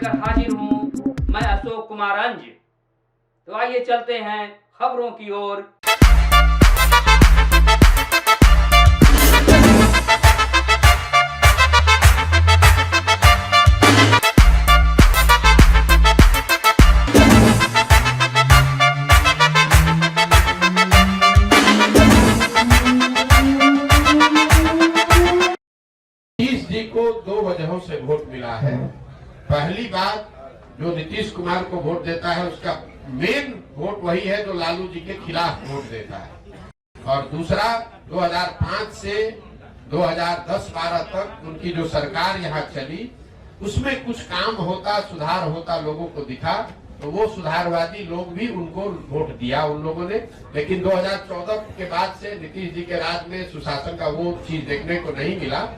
लेकर हाजिर हूँ मैं अशोक कुमार अंज। तो आइए चलते हैं खबरों की ओर। नीतीश जी को दो वजहों से वोट मिला है। पहली बात, जो नीतीश कुमार को वोट देता है उसका मेन वोट वही है जो लालू जी के खिलाफ वोट देता है। और दूसरा, 2005 से 2010-12 तक उनकी जो सरकार यहाँ चली उसमें कुछ काम होता, सुधार होता लोगों को दिखा, तो वो सुधारवादी लोग भी उनको वोट दिया उन लोगों ने। लेकिन 2014 के बाद से नीतीश जी के राज में सुशासन का वो चीज देखने को नहीं मिला।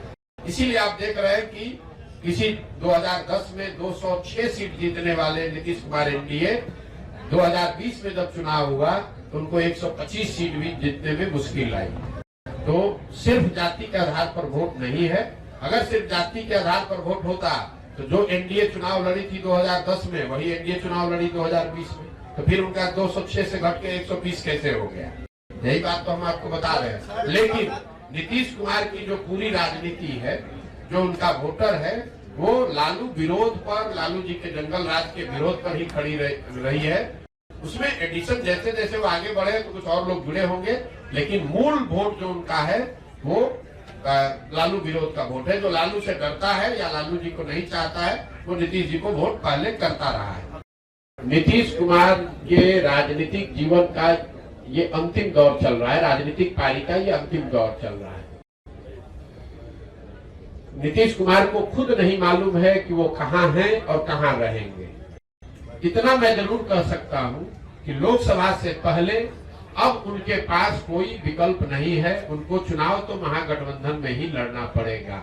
इसीलिए आप देख रहे हैं कि किसी 2010 में 206 सीट जीतने वाले नीतीश कुमार एनडीए 2020 में जब चुनाव हुआ तो उनको 125 सीट भी जीतने में मुश्किल आई। तो सिर्फ जाति के आधार पर वोट नहीं है। अगर सिर्फ जाति के आधार पर वोट होता तो जो एनडीए चुनाव लड़ी थी 2010 में वही एनडीए चुनाव लड़ी 2020 में, तो फिर उनका 206 से घट के 120 कैसे हो गया? यही बात तो हम आपको बता रहे हैं। लेकिन नीतीश कुमार की जो पूरी राजनीति है, जो उनका वोटर है, वो लालू विरोध पर, लालू जी के जंगल राज के विरोध पर ही खड़ी रही है। उसमें एडिशन जैसे जैसे वो आगे बढ़े तो कुछ और लोग जुड़े होंगे, लेकिन मूल वोट जो उनका है वो लालू विरोध का वोट है। जो लालू से डरता है या लालू जी को नहीं चाहता है वो नीतीश जी को वोट पहले करता रहा है। नीतीश कुमार के राजनीतिक जीवन का ये अंतिम दौर चल रहा है, राजनीतिक पारी का ये अंतिम दौर चल रहा है। नीतीश कुमार को खुद नहीं मालूम है कि वो कहां हैं और कहां रहेंगे। इतना मैं जरूर कह सकता हूं कि लोकसभा से पहले अब उनके पास कोई विकल्प नहीं है। उनको चुनाव तो महागठबंधन में ही लड़ना पड़ेगा।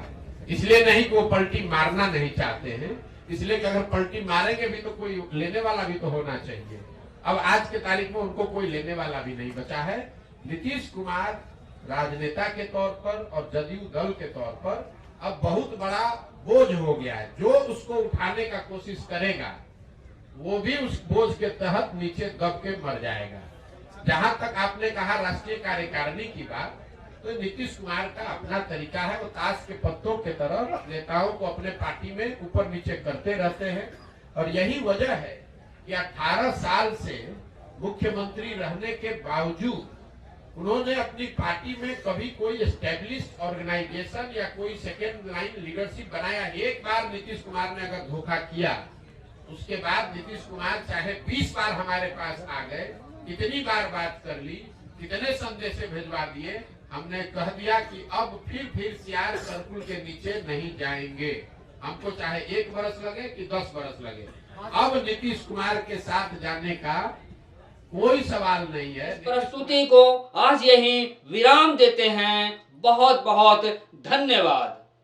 इसलिए नहीं कि वो पलटी मारना नहीं चाहते हैं, इसलिए कि अगर पलटी मारेंगे भी तो कोई लेने वाला भी तो होना चाहिए। अब आज के तारीख में उनको कोई लेने वाला भी नहीं बचा है। नीतीश कुमार राजनेता के तौर पर और जदयू दल के तौर पर अब बहुत बड़ा बोझ हो गया है। जो उसको उठाने का कोशिश करेगा वो भी उस बोझ के तहत नीचे दब के मर जाएगा। जहां तक आपने कहा राष्ट्रीय कार्यकारिणी की बात, तो नीतीश कुमार का अपना तरीका है। वो ताश के पत्तों के तरह नेताओं को अपने पार्टी में ऊपर नीचे करते रहते हैं। और यही वजह है कि 18 साल से मुख्यमंत्री रहने के बावजूद उन्होंने अपनी पार्टी में कभी कोई एस्टेब्लिश्ड ऑर्गेनाइजेशन या कोई सेकेंड लाइन लीडरशिप बनाया। एक बार नीतीश कुमार ने अगर धोखा किया, उसके बाद नीतीश कुमार चाहे 20 बार हमारे पास आ गए, कितनी बार बात कर ली, कितने संदेश भेजवा दिए, हमने कह दिया कि अब फिर सीआर सर्कुल के नीचे नहीं जाएंगे। हमको चाहे 1 बरस लगे कि 10 बरस लगे, अब नीतीश कुमार के साथ जाने का कोई सवाल नहीं है। प्रस्तुति को आज यही विराम देते हैं। बहुत बहुत धन्यवाद।